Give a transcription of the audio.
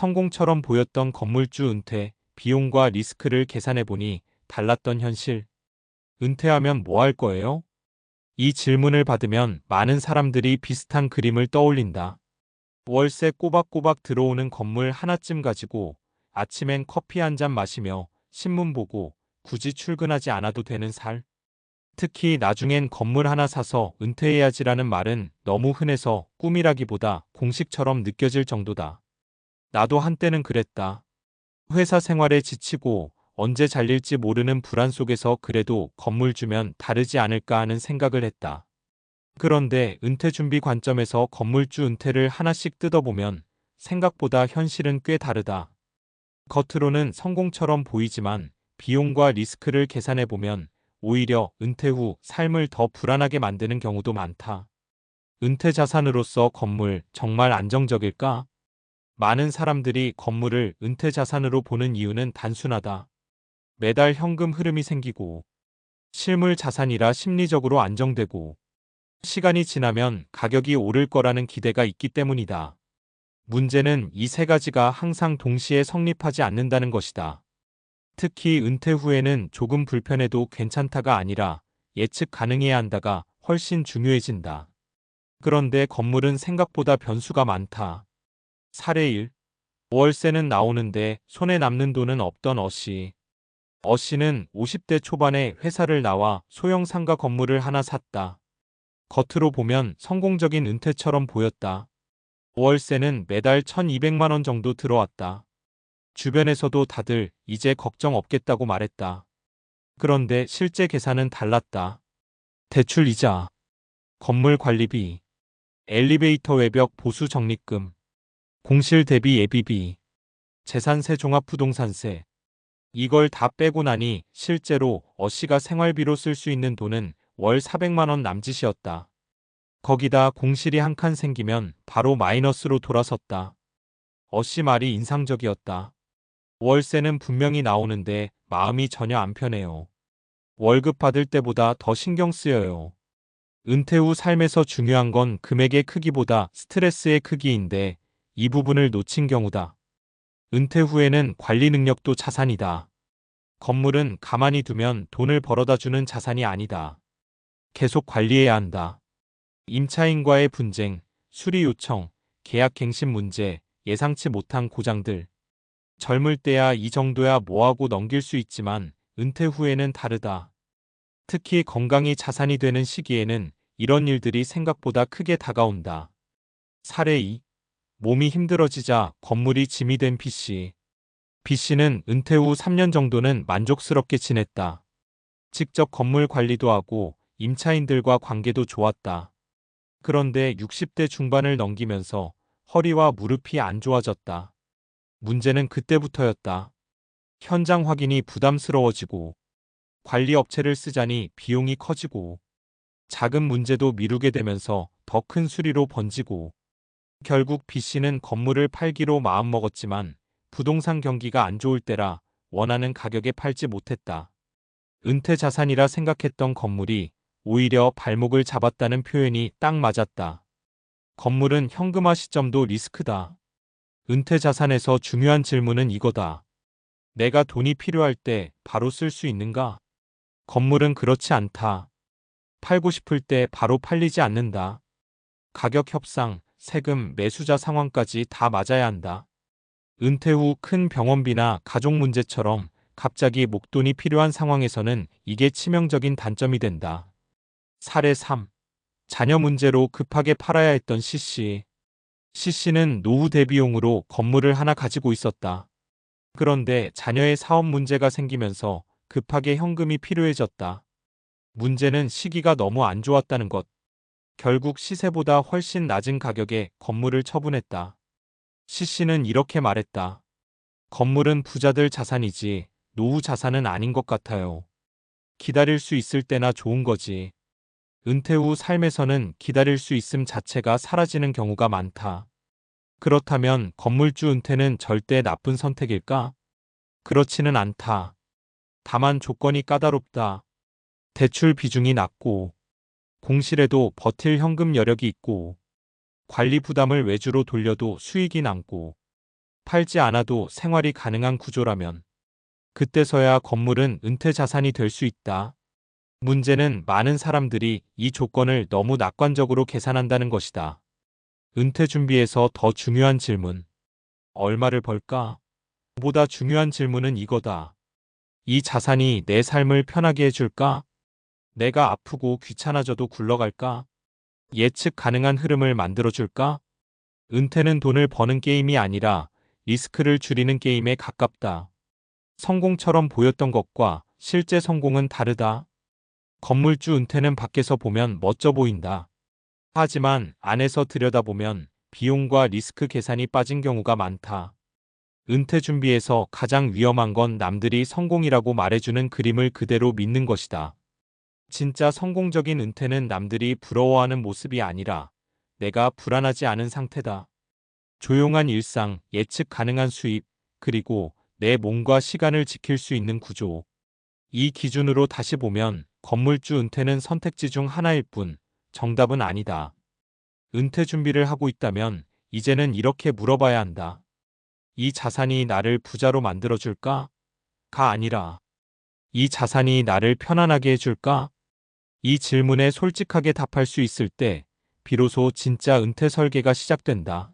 성공처럼 보였던 건물주 은퇴, 비용과 리스크를 계산해보니 달랐던 현실. 은퇴하면 뭐 할 거예요? 이 질문을 받으면 많은 사람들이 비슷한 그림을 떠올린다. 월세 꼬박꼬박 들어오는 건물 하나쯤 가지고 아침엔 커피 한 잔 마시며 신문 보고 굳이 출근하지 않아도 되는 살. 특히 나중엔 건물 하나 사서 은퇴해야지라는 말은 너무 흔해서 꿈이라기보다 공식처럼 느껴질 정도다. 나도 한때는 그랬다. 회사 생활에 지치고 언제 잘릴지 모르는 불안 속에서 그래도 건물 주면 다르지 않을까 하는 생각을 했다. 그런데 은퇴 준비 관점에서 건물주 은퇴를 하나씩 뜯어보면 생각보다 현실은 꽤 다르다. 겉으로는 성공처럼 보이지만 비용과 리스크를 계산해보면 오히려 은퇴 후 삶을 더 불안하게 만드는 경우도 많다. 은퇴 자산으로서 건물 정말 안정적일까? 많은 사람들이 건물을 은퇴 자산으로 보는 이유는 단순하다. 매달 현금 흐름이 생기고 실물 자산이라 심리적으로 안정되고 시간이 지나면 가격이 오를 거라는 기대가 있기 때문이다. 문제는 이 세 가지가 항상 동시에 성립하지 않는다는 것이다. 특히 은퇴 후에는 조금 불편해도 괜찮다가 아니라 예측 가능해야 한다가 훨씬 중요해진다. 그런데 건물은 생각보다 변수가 많다. 사례 1. 월세는 나오는데 손에 남는 돈은 없던 어씨. 어씨는 50대 초반에 회사를 나와 소형 상가 건물을 하나 샀다. 겉으로 보면 성공적인 은퇴처럼 보였다. 월세는 매달 1,200만 원 정도 들어왔다. 주변에서도 다들 이제 걱정 없겠다고 말했다. 그런데 실제 계산은 달랐다. 대출 이자, 건물 관리비, 엘리베이터 외벽 보수 적립금, 공실 대비 예비비, 재산세 종합부동산세. 이걸 다 빼고 나니 실제로 어씨가 생활비로 쓸 수 있는 돈은 월 400만 원 남짓이었다. 거기다 공실이 한 칸 생기면 바로 마이너스로 돌아섰다. 어씨 말이 인상적이었다. 월세는 분명히 나오는데 마음이 전혀 안 편해요. 월급 받을 때보다 더 신경 쓰여요. 은퇴 후 삶에서 중요한 건 금액의 크기보다 스트레스의 크기인데 이 부분을 놓친 경우다. 은퇴 후에는 관리 능력도 자산이다. 건물은 가만히 두면 돈을 벌어다 주는 자산이 아니다. 계속 관리해야 한다. 임차인과의 분쟁, 수리 요청, 계약 갱신 문제, 예상치 못한 고장들. 젊을 때야 이 정도야 뭐하고 넘길 수 있지만 은퇴 후에는 다르다. 특히 건강이 자산이 되는 시기에는 이런 일들이 생각보다 크게 다가온다. 사례 2. 몸이 힘들어지자 건물이 짐이 된 B씨. B씨는 은퇴 후 3년 정도는 만족스럽게 지냈다. 직접 건물 관리도 하고 임차인들과 관계도 좋았다. 그런데 60대 중반을 넘기면서 허리와 무릎이 안 좋아졌다. 문제는 그때부터였다. 현장 확인이 부담스러워지고 관리 업체를 쓰자니 비용이 커지고 작은 문제도 미루게 되면서 더 큰 수리로 번지고 결국 B씨는 건물을 팔기로 마음먹었지만 부동산 경기가 안 좋을 때라 원하는 가격에 팔지 못했다. 은퇴 자산이라 생각했던 건물이 오히려 발목을 잡았다는 표현이 딱 맞았다. 건물은 현금화 시점도 리스크다. 은퇴 자산에서 중요한 질문은 이거다. 내가 돈이 필요할 때 바로 쓸 수 있는가? 건물은 그렇지 않다. 팔고 싶을 때 바로 팔리지 않는다. 가격 협상, 세금, 매수자 상황까지 다 맞아야 한다. 은퇴 후 큰 병원비나 가족 문제처럼 갑자기 목돈이 필요한 상황에서는 이게 치명적인 단점이 된다. 사례 3. 자녀 문제로 급하게 팔아야 했던 C씨. C씨는 노후 대비용으로 건물을 하나 가지고 있었다. 그런데 자녀의 사업 문제가 생기면서 급하게 현금이 필요해졌다. 문제는 시기가 너무 안 좋았다는 것. 결국 시세보다 훨씬 낮은 가격에 건물을 처분했다. C씨는 이렇게 말했다. 건물은 부자들 자산이지 노후 자산은 아닌 것 같아요. 기다릴 수 있을 때나 좋은 거지. 은퇴 후 삶에서는 기다릴 수 있음 자체가 사라지는 경우가 많다. 그렇다면 건물주 은퇴는 절대 나쁜 선택일까? 그렇지는 않다. 다만 조건이 까다롭다. 대출 비중이 낮고 공실에도 버틸 현금 여력이 있고 관리 부담을 외주로 돌려도 수익이 남고 팔지 않아도 생활이 가능한 구조라면 그때서야 건물은 은퇴 자산이 될 수 있다. 문제는 많은 사람들이 이 조건을 너무 낙관적으로 계산한다는 것이다. 은퇴 준비에서 더 중요한 질문. 얼마를 벌까? 보다 중요한 질문은 이거다. 이 자산이 내 삶을 편하게 해줄까? 내가 아프고 귀찮아져도 굴러갈까? 예측 가능한 흐름을 만들어줄까? 은퇴는 돈을 버는 게임이 아니라 리스크를 줄이는 게임에 가깝다. 성공처럼 보였던 것과 실제 성공은 다르다. 건물주 은퇴는 밖에서 보면 멋져 보인다. 하지만 안에서 들여다보면 비용과 리스크 계산이 빠진 경우가 많다. 은퇴 준비에서 가장 위험한 건 남들이 성공이라고 말해주는 그림을 그대로 믿는 것이다. 진짜 성공적인 은퇴는 남들이 부러워하는 모습이 아니라 내가 불안하지 않은 상태다. 조용한 일상, 예측 가능한 수입, 그리고 내 몸과 시간을 지킬 수 있는 구조. 이 기준으로 다시 보면 건물주 은퇴는 선택지 중 하나일 뿐 정답은 아니다. 은퇴 준비를 하고 있다면 이제는 이렇게 물어봐야 한다. 이 자산이 나를 부자로 만들어줄까? 가 아니라 이 자산이 나를 편안하게 해줄까? 이 질문에 솔직하게 답할 수 있을 때 비로소 진짜 은퇴 설계가 시작된다.